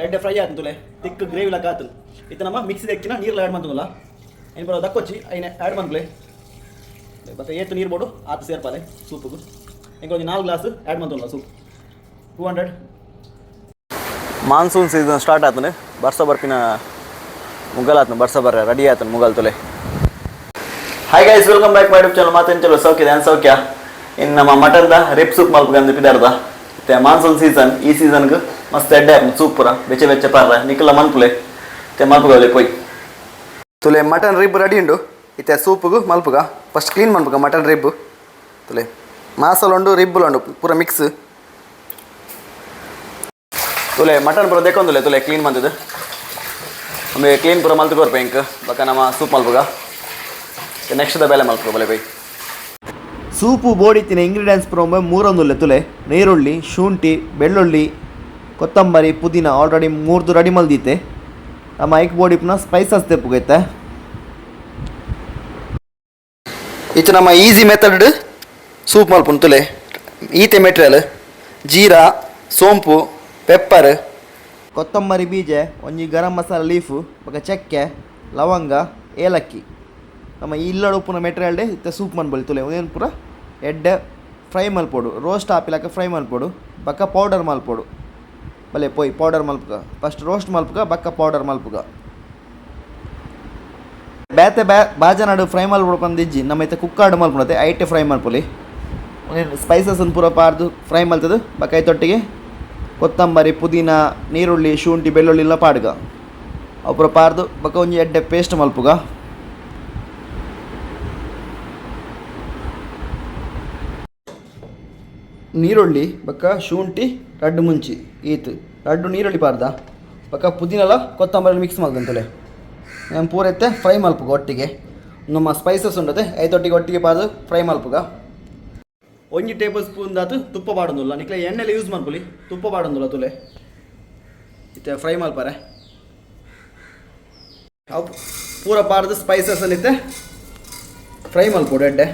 ಎಡ್ಡೆ ಫ್ರೈ ಆಯ್ತು ತುಲೆ ತಿಕ್ ಗ್ರೇವಿ ಲೆಕ್ಕ ಆಯ್ತು ಇತ್ತು ನಮ್ಮ ಮಿಕ್ಸಿದ ಎಕ್ಕಿನ ನೀರು ಆ್ಯಡ್ ಮಾಡ್ತಲ್ಲ ಏನು ಬರೋ ದಕ್ಕೊಚ್ಚಿ ಐನ ಆ್ಯಡ್ ಮಾಡ್ಲೆ ಮತ್ತೆ ಏತು ನೀರು ಬೋಡು ಆತು ಸೇರ್ಪಾಲೆ ಸೂಪಿಗೆ ಇಂಕೊಂದು 4 ಗ್ಲಾಸ್ ಆ್ಯಡ್ ಮಾಡ್ತಲ್ಲ ಸೂಪ್ 200. ಮಾನ್ಸೂನ್ ಸೀಸನ್ ಸ್ಟಾರ್ಟ್ ಆತನು ಬರ್ಸ ಬರ್ಪಿನ ಮುಗಲ್ ಆತನು ಬರ್ಸ ಬರ್ರ ರೆಡಿ ಆತನು ಮುಗಲ್ ತುಲೆ. Hi guys, welcome back my YouTube channel. ಮಾತೇನು ಚಲೋ ಸೌಖ್ಯ ಏನು ಸೌಖ್ಯ ಇನ್ನು ನಮ್ಮ ಮಟನ್ದ ರಿಪ್ ಸೂಪ್ ಮಲ್ಪಗೆ ಅಂದು ಪಿದಾರ್ದ ಮತ್ತೆ ಮಾನ್ಸೂನ್ ಸೀಸನ್ ಈ ಸೀಸನ್ಗೆ ಮಸ್ತ್ ಎಡ್ಡೆ ಸೂಪ್ ಪೂರ ಬೆಚ್ಚ ಬೆಚ್ಚ ಪಾರ್ದ ನಿಕ್ಕಲ ಮಲ್ಪುಲೆ ಮತ್ತೆ ಮಲ್ಪುಗಲೆ ಪೋಯ್ ತುಲೆ ಮಟನ್ ರಿಬ್ ರೆಡಿ ಉಂಡು ಇತ್ತೆ ಸೂಪ್ಗೆ ಮಲ್ಪುಗ ಫಸ್ಟ್ ಕ್ಲೀನ್ ಮಲ್ಪುಗ ಮಟನ್ ರಿಬ್ ತುಲೆ ಮಾಸಲು ಉಂಡು ರಿಬ್ಬುಲು ಉಂಡು ಪೂರ ಮಿಕ್ಸ್ ತುಲೆ ಮಟನ್ ಪೂರ ದೇಕೊಂದುಲೆ ತುಲೆ ಕ್ಲೀನ್ ಮಂತದ್ದು ಒಮ್ಮೆ ಕ್ಲೀನ್ ಪೂರ ಮಲ್ತು ಕೊರ್ಪೆ ಇಂಕ್ ಬಕ್ಕ ನಮ್ಮ ಸೂಪ್ ಮಲ್ಪುಗ ನೆಕ್ಸ್ಟ್ ದ ಬೇಲೆ ಮಲ್ಪುಗ ಬಲೆ ಬೈ ಸೂಪು ಬೋಡಿತ್ತಿನ ಇಂಗ್ರೀಡಿಯೆಂಟ್ಸ್ ಪುರ ಮೂರೊಂದುಲ್ಲೆ ತುಲೆ ನೀರುಳ್ಳಿ ಶುಂಠಿ ಬೆಳ್ಳುಳ್ಳಿ ಕೊತ್ತಂಬರಿ ಪುದೀನ ಆಲ್ರೆಡಿ 3 ರೆಡಿ ಮಲ್ದಿತ್ತೆ ನಮ್ಮ ಐಕ್ ಬೋಡಿ ಪುನಃ ಸ್ಪೈಸಸ್ ತೆಪ್ಪುಗೈತೆ ಇದು ನಮ್ಮ ಈಸಿ ಮೆಥಡ್ ಸೂಪ್ ಮಲ್ಪುನ್ ತುಲೆ ಈತೆ ಮೆಟೀರಿಯಲ್ ಜೀರಾ ಸೋಂಪು ಪೆಪ್ಪರ್ ಕೊತ್ತಂಬರಿ ಬೀಜ ಒಂಜಿ ಗರಂ ಮಸಾಲ ಲೀಫು ಬೊಕ ಚಕ್ಕೆ ಲವಂಗ ಏಲಕ್ಕಿ ನಮ್ಮ ಇಲ್ಲಡು ಉಪ್ಪುನ ಮೆಟೀರಿಯಲ್ ಡೇ ಇತ್ತೆ ಸೂಪ್ ಮನ್ಬೊಲಿ ತುಲೆ ಒಂದೇನು ಪೂರ ಎಡ್ಡೆ ಫ್ರೈ ಮಲ್ಪೋಡು ರೋಸ್ಟ್ ಆಪಿಲಕ ಫ್ರೈ ಮಲ್ಪೋಡು ಬಕ್ಕ ಪೌಡರ್ ಮಲ್ಪೋಡು ಬಲೆ ಪೋಯ್ ಪೌಡರ್ ಮಲ್ಪುಗ ಫಸ್ಟ್ ರೋಸ್ಟ್ ಮಲ್ಪುಗ ಬಕ್ಕ ಪೌಡರ್ ಮಲ್ಪುಗ ಬೇತೆ ಬಾಜನಾಡು ಫ್ರೈ ಮಲ್ಪೊಡು ಪಂದಿಜ್ಜಿ ನಮ್ಮ ಐತೆ ಕುಕ್ಕಾಡು ಮಲ್ಪುಣತೆ ಐಟೆ ಫ್ರೈ ಮಲ್ಪೊಲಿ ಸ್ಪೈಸಸ್ ಪೂರ ಪಾರ್ದು ಫ್ರೈ ಮಲ್ತದು ಬಕ್ಕ ಐತೊಟ್ಟಿಗೆ ಕೊತ್ತಂಬರಿ ಪುದೀನ ನೀರುಳ್ಳಿ ಶುಂಠಿ ಬೆಳ್ಳುಳ್ಳಿ ಎಲ್ಲ ಪಾಡ್ಗ ಅವು ಪೂರ ಪಾರ್ದು ಬಕ್ಕ ಒಂಜಿ ಎಡ್ಡೆ ಪೇಸ್ಟ್ ಮಲ್ಪುಗ ನೀರುಳ್ಳಿ ಬಕ್ಕ ಶುಂಠಿ ರಡ್ಡು ಮುಂಚಿ ಈತು ರಡ್ಡು ನೀರುಳ್ಳಿ ಪಾರ್ದ ಬಕ್ಕ ಪುದೀನೆಲ್ಲ ಕೊತ್ತಂಬರಿ ಮಿಕ್ಸ್ ಮಾಡ್ದಂತಲೆ ನಾನು ಪೂರ ಎತ್ತೆ ಫ್ರೈ ಮಲ್ಪುಗ ಒಟ್ಟಿಗೆ ನಮ್ಮ ಸ್ಪೈಸಸ್ ಉಂಡತೆ ಐತೊಟ್ಟಿಗೆ ಒಟ್ಟಿಗೆ ಪಾರ್ದು ಫ್ರೈ ಮಲ್ಪುಗ 1 ಟೇಬಲ್ ಸ್ಪೂನ್ ದಾತು ತುಪ್ಪ ಪಾಡೊಂದುಲ್ಲ ನಿಕ್ಲೆ ಎಣ್ಣೆಲ್ಲ ಯೂಸ್ ಮಲ್ಪೊಲಿ ತುಪ್ಪ ಪಾಡೊಂದುಲ್ಲ ತುಲೆ ಇತ್ತೆ ಫ್ರೈ ಮಲ್ಪಾರೆ ಅವು ಪೂರ ಪಾರ್ದು ಸ್ಪೈಸಸಲ್ಲಿ ಇತ್ತೆ ಫ್ರೈ ಮಲ್ಪೊಡು ಎಡ್ಡೆ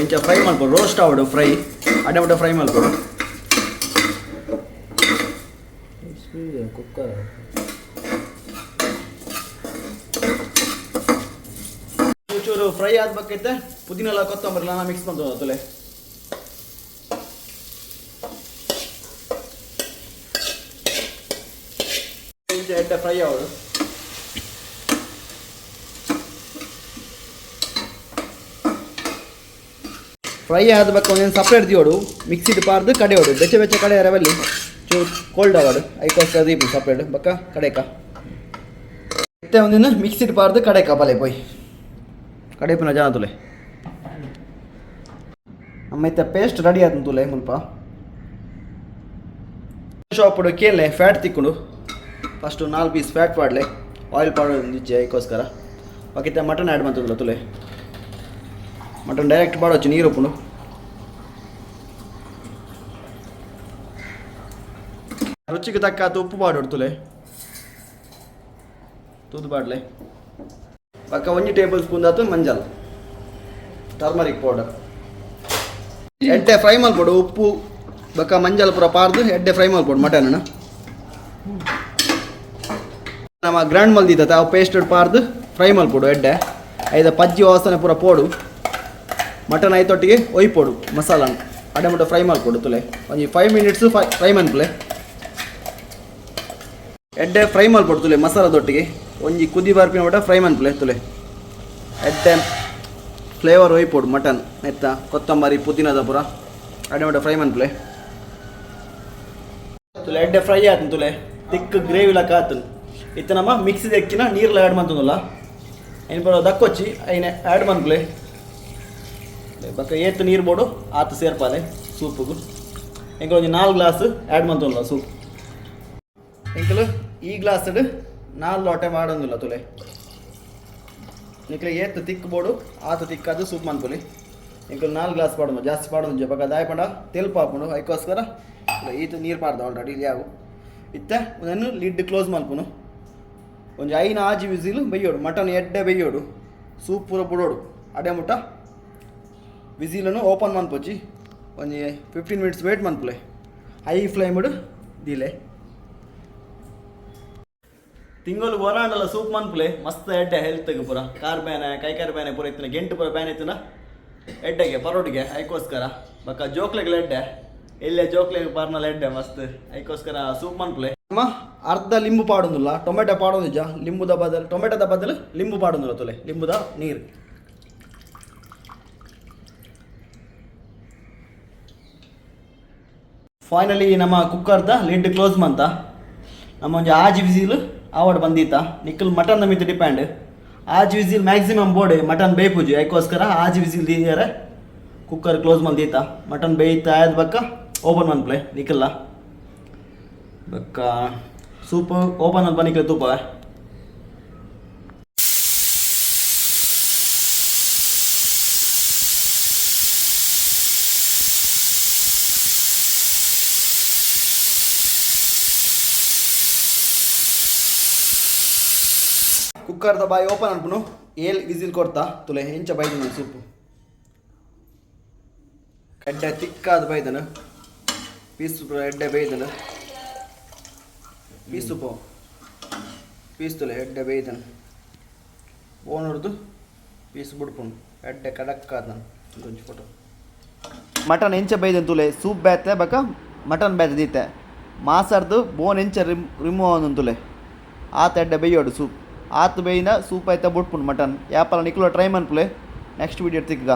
ಇಂಚ ಫ್ರೈ ಮಾಡ್ಬೋದು ರೋಸ್ಟ್ ಆವಡು ಫ್ರೈ ಅಡ್ಡೆ ಮುಡ್ಡೆ ಫ್ರೈ ಮಾಡ್ಬೋದು ಕುಕ್ಕರ್ ಚೂರು ಫ್ರೈ ಆದ್ಬೇಕೈತೆ ಪುದೀನ ಎಲ್ಲ ಕೊತ್ತಂಬರಿ ನಾನು ಮಿಕ್ಸ್ ಮಾಡ್ಬೋದು ತುಲೆ ಇಂಚ ಎಡ್ಡೆ ಫ್ರೈ ಆವಡು ಫ್ರೈ ಆದ ಬಕ್ಕ ಒಂದೇನು ಸಪ್ರೇಟ್ ದಿಯೋಡು ಮಿಕ್ಸಿಡ್ ಪಾರ್ದು ಕಡೆ ಹೊಡು ಬೆಚ್ಚ ಬೆಚ್ಚ ಕಡೆ ರವೆಲ್ಲಿ ಚೂ ಕೋಲ್ಡ್ ಆವಾಡು ಐಕೋಸ್ಕರ ದೀಪು ಸಪ್ರೇಟ್ ಬಕ್ಕ ಕಡೆಕ ಮತ್ತೆ ಒಂದಿನ ಮಿಕ್ಸಿಡ್ ಪಾರ್ದು ಕಡೆಕ ಬಲೆ ಪೋಯ್ ಕಡೆ ಪುನಃ ಜನ ತುಲೆ ನಮ್ಮ ಪೇಸ್ಟ್ ರೆಡಿ ಆದ ತುಲೆ ಮುಲ್ಪ ಶಾಪುಡು ಕೇಳಲೆ ಫ್ಯಾಟ್ ತಿಕ್ಕೊಂಡು ಫಸ್ಟು 4 ಪೀಸ್ ಫ್ಯಾಟ್ ಪಾಡ್ಲೆ ಆಯಿಲ್ ಪಾಡೋದು ನಿಜ ಐಕೋಸ್ಕರ ಬಾಕಿತ್ತೆ ಮಟನ್ ಆ್ಯಡ್ ಮಾಡ್ತದಲ್ಲ ತುಲೆ ಮಟನ್ ಡೈರೆಕ್ಟ್ ಪಾಡೋಚ್ಚು ನೀರು ಉಪ್ಪುಂಡು ರುಚಿಗೆ ತಕ್ಕ ಉಪ್ಪು ಪಾಡೋಡು ತುಲೆ ತೂದು ಪಾಡ್ಲೆ ಪಕ್ಕ 1 ಟೇಬಲ್ ಸ್ಪೂನ್ ಆತು ಮಂಜಲ್ ಟರ್ಮರಿಕ್ ಪೌಡರ್ ಎಡ್ಡೆ ಫ್ರೈ ಮಲ್ಪೊಡು ಉಪ್ಪು ಬಕ್ಕ ಮಂಜಲ್ ಪೂರ ಪಾರ್ದು ಎಡ್ಡೆ ಫ್ರೈ ಮಲ್ಪೊಡು ಮಟನ್ ನಮ್ಮ ಗ್ರ್ಯಾಂಡ್ ಮಲ್ದಿತ್ತ ಅವು ಪೇಸ್ಟ್ ಪಾರ್ದು ಫ್ರೈ ಮಲ್ಪೊಡು ಎಡ್ಡೆ ಐದ ಪಜ್ಜಿ ವಾಸನೆ ಪೂರ ಪೋಡು ಮಟನ್ ಐತೊಟ್ಟಿಗೆ ಒಯ್ಪೋಡು ಮಸಾಲಾನ ಅಡೆ ಮುಟ್ಟ ಫ್ರೈ ಮಾಡ್ಕೊಡು ತುಲೆ ಒಂಜಿ 5 ಮಿನಿಟ್ಸು ಫ್ರೈ ಮನ್ಪುಲೆ ಎಡ್ಡೆ ಫ್ರೈ ಮಾಡ್ಕೊಡು ತುಲೆ ಮಸಾಲದೊಟ್ಟಿಗೆ ಒಂಜಿ ಕುದಿ ಬರ್ಪಿನ ಮಟ್ಟ ಫ್ರೈ ಮನ್ಪುಲೆ ತುಲೆ ಎಡ್ಡೆ ಫ್ಲೇವರ್ ಒಯ್ಪೋಡು ಮಟನ್ ಎತ್ತ ಕೊತ್ತಂಬರಿ ಪುದೀನದ ಪೂರ ಅಡೆ ಮುಟ್ಟ ಫ್ರೈ ಮನ್ಪುಲೆ ತುಲೆ ಎಡ್ಡೆ ಫ್ರೈ ಆಯ್ತು ತುಲೆ ತಿಕ್ ಗ್ರೇವಿ ಲೆಕ್ಕ ಆಯ್ತು ಇತ್ತು ನಮ್ಮ ಮಿಕ್ಸಿದ ಎಕ್ಕಿನ ನೀರೆಲ್ಲ ಆ್ಯಡ್ ಮಾಡ್ತದಲ್ಲ ಏನು ಬರೋ ದಕ್ಕೊಚ್ಚಿ ಐನೆ ಆ್ಯಡ್ ಮನ್ಪುಲೆ ಬಕ್ಕ ಏತು ನೀರು ಬೋಡು ಆತು ಸೇರ್ಪಾಲೆ ಸೂಪಿಗೂ ಎಂಕಲ್ ಒಂದು 4 ಗ್ಲಾಸ್ ಆ್ಯಡ್ ಮಾಡ್ತಲ್ಲ ಸೂಪ್ ಎಂಕಲ್ ಈ ಗ್ಲಾಸ್ 4 ಲೋಟೆ ಮಾಡೋದಿಲ್ಲ ತುಲೆ ನಿಕ್ಲೆ ಏತು ತಿಕ್ ಬೋಡು ಆತು ತಿಕ್ಕಾದು ಸೂಪ್ ಮನ್ಪೊಲಿ ಎಂಕಲ್ 4 ಗ್ಲಾಸ್ ಪಾಡೋದು ಜಾಸ್ತಿ ಪಾಡೋದು ಬಕ್ಕ ದಾಯ ಪಂಡ ತೆಲ್ಪ ಹಾಕೊಂಡು ಅದಕ್ಕೋಸ್ಕರ ಈತು ನೀರು ಪಾಡ್ದು ಆಲ್ರೆಡಿ ಇಲ್ಲಿ ಯಾವು ಇತ್ತೆ ಒಂದನ್ನು ಲಿಡ್ ಕ್ಲೋಸ್ ಮಲ್ಪುನು ಒಂದು 5 ವಿಸಿಲು ಬೇಯೋಡು ಮಟನ್ ಎಡ್ಡೆ ಬೇಯೋಡು ಸೂಪ್ ಪೂರ ಬಿಡೋಡು ಅಡೆ ಮುಟ್ಟ ವಿಸಿಲನ್ನು ಓಪನ್ ಮನ್ಪೊಚ್ಚಿ ಒಂಜಿ 15 ಮಿನಿಟ್ಸ್ ವೇಟ್ ಮನ್ಪುಲೆ ಹೈ ಫ್ಲೇಮ್ಡ್ ದೀಲೆ ತಿಂಗಳು ಹೊರಾಂಡಲ ಸೂಪ್ ಮನ್ಪುಲೆ ಮಸ್ತ್ ಎಡ್ಡೆ ಹೆಲ್ತ್ಗೆ ಪೂರ ಕಾರ್ ಬ್ಯಾನೆ ಕೈಕಾರ್ ಬ್ಯಾನೆ ಪೂರ ಇತ್ತಿನ ಗೆಂಟು ಪೂರ ಬ್ಯಾನೆ ಇತ್ತಿನ ಎಡ್ಡೆಗೆ ಪರೋಟಿಗೆ ಐಕೋಸ್ಕರ ಬಕ್ಕ ಜೋಕ್ಲೆಗಳ ಎಡ್ಡೆ ಎಲ್ಲೇ ಜೋಕ್ಲೆಗೆ ಪಾರ್ನಲ್ ಎಡ್ಡೆ ಮಸ್ತ್ ಐಕೋಸ್ಕರ ಸೂಪ್ ಮನ್ಪುಲೆ ಅಮ್ಮ ಅರ್ಧ ಲಿಂಬು ಪಾಡೋದಿಲ್ಲ ಟೊಮೆಟೊ ಪಾಡೋದಿಜ್ಜ ಟೊಮೆಟೊದ ಬದಲು ಲಿಂಬು ಪಾಡೋದಿಲ್ಲ ತೊಲೆ ಲಿಂಬುದ ನೀರು ಫೈನಲಿ ನಮ್ಮ ಕುಕ್ಕರ್ದ ಲಿಡ್ ಕ್ಲೋಸ್ ಮಂತ ನಮ್ಮ ಒಂಜಿ ಆಜ್ ವಿಸಿಲ್ ಆವಡ್ ಬಂದಿತ್ತ ನಿಕ್ಕಲ್ ಮಟನ್ ಮಿತ್ ಡಿಪೆಂಡ್ ಆಜ್ ವಿಸಿಲ್ ಮ್ಯಾಕ್ಸಿಮಮ್ ಬೋರ್ಡ್ ಮಟನ್ ಬೇಯ್ಪುಜಿ ಯಾಕೋಸ್ಕರ ಆಜ್ ವಿಸಿಲ್ ದೀಯಾರೆ ಕುಕ್ಕರ್ ಕ್ಲೋಸ್ ಮಂದಿತ್ತ ಮಟನ್ ಬೇಯ್ತಾ ಆಯ್ದ ಬಕ್ಕ ಓಪನ್ ಮನ್ಪ್ಲೆ ನಿಕ್ಕಲ್ಲ ಬಕ್ಕ ಸೂಪ್ ಓಪನ್ ಅಂತ ಬನ್ನಿಕ್ಲೆ ತೂಪ ಕುಕ್ಕರ್ದ ಬಾಯಿ ಓಪನ್ ಅನ್ಪುನು 7 ವಿಸಿಲ್ ಕೊಡ್ತಾ ತುಲೆ ಹೆಂಚ ಬೈದನು ಸೂಪು ಎಡ್ಡೆ ತಿಕ್ಕಾದ ಬೈದನು ಪೀಸ್ ಎಡ್ಡೆ ಬೈದನು ಪೀಸ್ ಸೂಪು ಪೀಸ್ ತುಲೆ ಎಡ್ಡೆ ಬೈದನು ಬೋನ್ ಹೊಡೆದು ಪೀಸ್ ಬಿಡ್ಪುನು ಎಡ್ಡೆ ಕಡಕ್ಕಾದ ನಾನು ಒಂಚು ಫೋಟೋ ಮಟನ್ ಹೆಂಚ ಬೈದನು ತುಲೆ ಸೂಪ್ ಬೇತೆ ಬಕ ಮಟನ್ ಬೇತೆ ದೀತೆ ಮಾಸಾಡ್ದು ಬೋನ್ ಹೆಂಚ ರಿಮೂವ್ ಆದನು ತುಲೆ ಆತ ಎಡ್ಡೆ ಬೈಯೋಡು ಸೂಪ್ ಆತು ಬೇಯಿನ ಸೂಪ್ ಆಯ್ತಾ ಬಿಟ್ಪುನ್ ಮಟನ್ ಯಾಪಲ್ಲ ನಿಕ್ಲೋ ಟ್ರೈ ಮನ್ಪುಲೆ ನೆಕ್ಸ್ಟ್ ವೀಡಿಯೋ ತಿಕ್ಕ